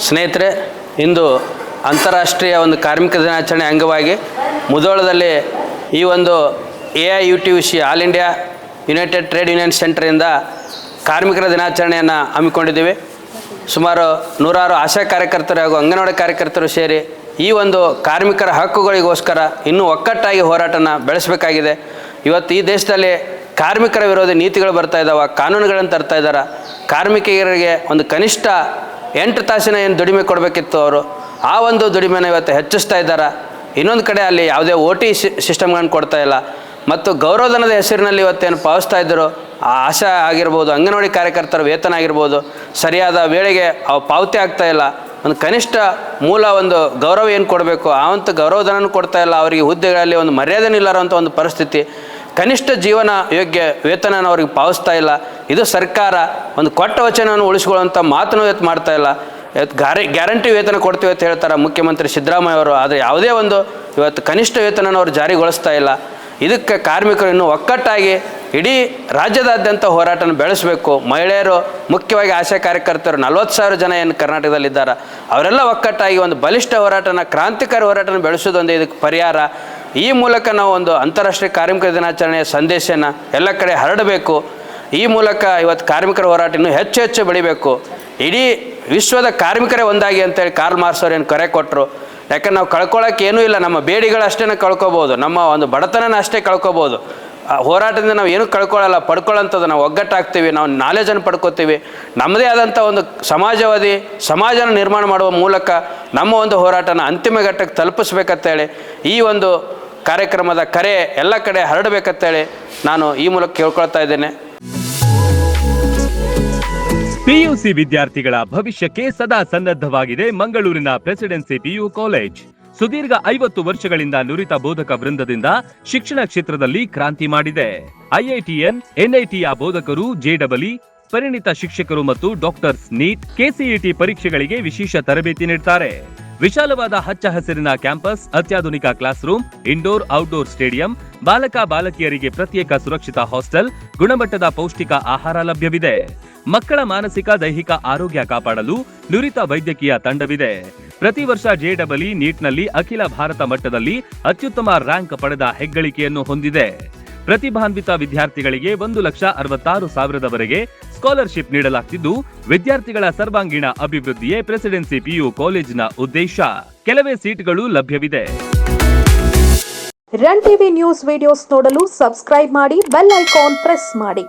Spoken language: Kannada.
ಸ್ನೇಹಿತರೆ, ಇಂದು ಅಂತಾರಾಷ್ಟ್ರೀಯ ಒಂದು ಕಾರ್ಮಿಕ ದಿನಾಚರಣೆ ಅಂಗವಾಗಿ ಮುಧೋಳದಲ್ಲಿ ಈ ಒಂದು AIUTUC all India united trade union ಸೆಂಟರಿಂದ ಕಾರ್ಮಿಕರ ದಿನಾಚರಣೆಯನ್ನು ಹಮ್ಮಿಕೊಂಡಿದ್ದೀವಿ. ಸುಮಾರು 100 ಆಶಾ ಕಾರ್ಯಕರ್ತರು ಹಾಗೂ ಅಂಗನವಾಡಿ ಕಾರ್ಯಕರ್ತರು ಸೇರಿ ಈ ಒಂದು ಕಾರ್ಮಿಕರ ಹಕ್ಕುಗಳಿಗೋಸ್ಕರ ಇನ್ನೂ ಒಕ್ಕಟ್ಟಾಗಿ ಹೋರಾಟನ ಬೆಳೆಸಬೇಕಾಗಿದೆ. ಇವತ್ತು ಈ ದೇಶದಲ್ಲಿ ಕಾರ್ಮಿಕರ ವಿರೋಧಿ ನೀತಿಗಳು ಬರ್ತಾ ಇದ್ದಾವೆ, ಕಾನೂನುಗಳನ್ನು ತರ್ತಾ ಇದ್ದಾರೆ. ಕಾರ್ಮಿಕರಿಗೆ ಒಂದು ಕನಿಷ್ಠ 8 ತಾಸಿನ ಏನು ದುಡಿಮೆ ಕೊಡಬೇಕಿತ್ತು, ಅವರು ಆ ಒಂದು ದುಡಿಮೆನ ಇವತ್ತು ಹೆಚ್ಚಿಸ್ತಾ ಇದ್ದಾರೆ. ಇನ್ನೊಂದು ಕಡೆ ಅಲ್ಲಿ ಯಾವುದೇ OT ಸಿಸ್ಟಮ್ಗಳನ್ನು ಕೊಡ್ತಾ ಇಲ್ಲ. ಮತ್ತು ಗೌರವಧನದ ಹೆಸರಿನಲ್ಲಿ ಇವತ್ತೇನು ಪಾವತಿಸ್ತಾ ಇದ್ದರು, ಆ ಆಶಾ ಆಗಿರ್ಬೋದು, ಅಂಗನವಾಡಿ ಕಾರ್ಯಕರ್ತರ ವೇತನ ಆಗಿರ್ಬೋದು, ಸರಿಯಾದ ವೇಳೆಗೆ ಅವು ಪಾವತಿ ಆಗ್ತಾ ಇಲ್ಲ. ಒಂದು ಕನಿಷ್ಠ ಮೂಲ ಒಂದು ಗೌರವ ಏನು ಕೊಡಬೇಕು ಆ ಒಂದು ಗೌರವಧನನೂ ಕೊಡ್ತಾ ಇಲ್ಲ. ಅವರಿಗೆ ಹುದ್ದೆಗಳಲ್ಲಿ ಒಂದು ಮರ್ಯಾದೆ ಇಲ್ಲರಂಥ ಒಂದು ಪರಿಸ್ಥಿತಿ, ಕನಿಷ್ಠ ಜೀವನ ಯೋಗ್ಯ ವೇತನ ಅವ್ರಿಗೆ ಪಾವತಿಸ್ತಾ ಇಲ್ಲ. ಇದು ಸರ್ಕಾರ ಒಂದು ಕೊಟ್ಟ ವಚನವನ್ನು ಉಳಿಸ್ಕೊಳ್ಳುವಂಥ ಮಾತನ್ನು ಇವತ್ತು ಮಾಡ್ತಾ ಇಲ್ಲ. ಇವತ್ತು ಗ್ಯಾರಂಟಿ ವೇತನ ಕೊಡ್ತೀವಿ ಅಂತ ಹೇಳ್ತಾರೆ ಮುಖ್ಯಮಂತ್ರಿ ಸಿದ್ದರಾಮಯ್ಯ ಅವರು, ಆದರೆ ಯಾವುದೇ ಒಂದು ಇವತ್ತು ಕನಿಷ್ಠ ವೇತನ ಅವರು ಜಾರಿಗೊಳಿಸ್ತಾ ಇಲ್ಲ. ಇದಕ್ಕೆ ಕಾರ್ಮಿಕರು ಇನ್ನೂ ಒಕ್ಕಟ್ಟಾಗಿ ಇಡೀ ರಾಜ್ಯದಾದ್ಯಂತ ಹೋರಾಟನ ಬೆಳೆಸಬೇಕು. ಮಹಿಳೆಯರು, ಮುಖ್ಯವಾಗಿ ಆಶಾ ಕಾರ್ಯಕರ್ತರು 40,000 ಜನ ಏನು ಕರ್ನಾಟಕದಲ್ಲಿದ್ದಾರೆ, ಅವರೆಲ್ಲ ಒಕ್ಕಟ್ಟಾಗಿ ಒಂದು ಬಲಿಷ್ಠ ಹೋರಾಟನ, ಕ್ರಾಂತಿಕಾರಿ ಹೋರಾಟನ ಬೆಳೆಸೋದೊಂದು ಇದಕ್ಕೆ ಪರಿಹಾರ. ಈ ಮೂಲಕ ನಾವು ಒಂದು ಅಂತಾರಾಷ್ಟ್ರೀಯ ಕಾರ್ಮಿಕ ದಿನಾಚರಣೆಯ ಸಂದೇಶನ ಎಲ್ಲ ಕಡೆ ಹರಡಬೇಕು. ಈ ಮೂಲಕ ಇವತ್ತು ಕಾರ್ಮಿಕರ ಹೋರಾಟ ಇನ್ನೂ ಹೆಚ್ಚು ಹೆಚ್ಚು ಬೆಳಿಬೇಕು. ಇಡೀ ವಿಶ್ವದ ಕಾರ್ಮಿಕರೇ ಒಂದಾಗಿ ಅಂತೇಳಿ ಕಾರ್ಲ್ ಮಾರ್ಕ್ಸ್ ಅವ್ರು ಏನು ಕರೆ ಕೊಟ್ಟರು. ಯಾಕಂದ್ರೆ ನಾವು ಕಳ್ಕೊಳ್ಳೋಕೆ ಏನೂ ಇಲ್ಲ, ನಮ್ಮ ಬೇಡಿಗಳು ಅಷ್ಟೇ ಕಳ್ಕೊಬೋದು, ನಮ್ಮ ಒಂದು ಬಡತನನ ಅಷ್ಟೇ ಕಳ್ಕೊಬೋದು. ಹೋರಾಟದಿಂದ ನಾವು ಏನೂ ಕಳ್ಕೊಳ್ಳಲ್ಲ, ಪಡ್ಕೊಳ್ಳೋಂಥದ್ದು ನಾವು ಒಗ್ಗಟ್ಟಾಗ್ತೀವಿ, ನಾವು ನಾಲೆಜನ್ನು ಪಡ್ಕೋತೀವಿ. ನಮ್ಮದೇ ಆದಂಥ ಒಂದು ಸಮಾಜವಾದಿ ಸಮಾಜನ ನಿರ್ಮಾಣ ಮಾಡುವ ಮೂಲಕ ನಮ್ಮ ಒಂದು ಹೋರಾಟನ ಅಂತಿಮ ಘಟ್ಟಕ್ಕೆ ತಲುಪಿಸ್ಬೇಕಂತೇಳಿ ಈ ಒಂದು ಕಾರ್ಯಕ್ರಮದ ಕರೆ ಎಲ್ಲ ಕಡೆ ಹರಡಬೇಕಂತೇಳಿ ನಾನು ಈ ಮೂಲಕ ಕೇಳ್ಕೊಳ್ತಾ ಇದ್ದೇನೆ. PUC ವಿದ್ಯಾರ್ಥಿಗಳ ಭವಿಷ್ಯಕ್ಕೆ ಸದಾ ಸನ್ನದ್ಧವಾಗಿದೆ ಮಂಗಳೂರಿನ ಪ್ರೆಸಿಡೆನ್ಸಿ PU ಕಾಲೇಜ್. ಸುದೀರ್ಘ 50 ವರ್ಷಗಳಿಂದ ನುರಿತ ಬೋಧಕ ವೃಂದದಿಂದ ಶಿಕ್ಷಣ ಕ್ಷೇತ್ರದಲ್ಲಿ ಕ್ರಾಂತಿ ಮಾಡಿದೆ. IITN, NITಯ ಬೋಧಕರು, JEE, ಪರಿಣಿತ ಶಿಕ್ಷಕರು ಮತ್ತು ಡಾಕ್ಟರ್ಸ್, ನೀಟ್, KCET ಪರೀಕ್ಷೆಗಳಿಗೆ ವಿಶೇಷ ತರಬೇತಿ ನೀಡುತ್ತಾರೆ. ವಿಶಾಲವಾದ ಹಚ್ಚ ಹಸಿರಿನ ಕ್ಯಾಂಪಸ್, ಅತ್ಯಾಧುನಿಕ class room, indoor outdoor stadium, ಬಾಲಕ ಬಾಲಕಿಯರಿಗೆ ಪ್ರತ್ಯೇಕ ಸುರಕ್ಷಿತ ಹಾಸ್ಟೆಲ್, ಗುಣಮಟ್ಟದ ಪೌಷ್ಟಿಕ ಆಹಾರ ಲಭ್ಯವಿದೆ. ಮಕ್ಕಳ ಮಾನಸಿಕ ದೈಹಿಕ ಆರೋಗ್ಯ ಕಾಪಾಡಲು ನುರಿತ ವೈದ್ಯಕೀಯ ತಂಡವಿದೆ. ಪ್ರತಿ ವರ್ಷ JEE, ನೀಟ್ನಲ್ಲಿ ಅಖಿಲ ಭಾರತ ಮಟ್ಟದಲ್ಲಿ ಅತ್ಯುತ್ತಮ ರ್ಯಾಂಕ್ ಪಡೆದ ಹೆಗ್ಗಳಿಕೆಯನ್ನು ಹೊಂದಿದೆ. ಪ್ರತಿಭಾನ್ವಿತ ವಿದ್ಯಾರ್ಥಿಗಳಿಗೆ 1,66,000ವರೆಗೆ ಸ್ಕಾಲರ್ಶಿಪ್ ನೀಡಲಾಗುತ್ತಿದ್ದು, ವಿದ್ಯಾರ್ಥಿಗಳ ಸರ್ವಾಂಗೀಣ ಅಭಿವೃದ್ಧಿಯೇ ಪ್ರೆಸಿಡೆನ್ಸಿ PU ಕಾಲೇಜಿನ ಉದ್ದೇಶ. ಕೆಲವೇ ಸೀಟ್ಗಳು ಲಭ್ಯವಿದೆ. ರನ್ ಟಿವಿ ನ್ಯೂಸ್ ವಿಡಿಯೋಸ್ ನೋಡಲು ಸಬ್ಸ್ಕ್ರೈಬ್ ಮಾಡಿ, ಬೆಲ್ ಐಕಾನ್ ಪ್ರೆಸ್ ಮಾಡಿ.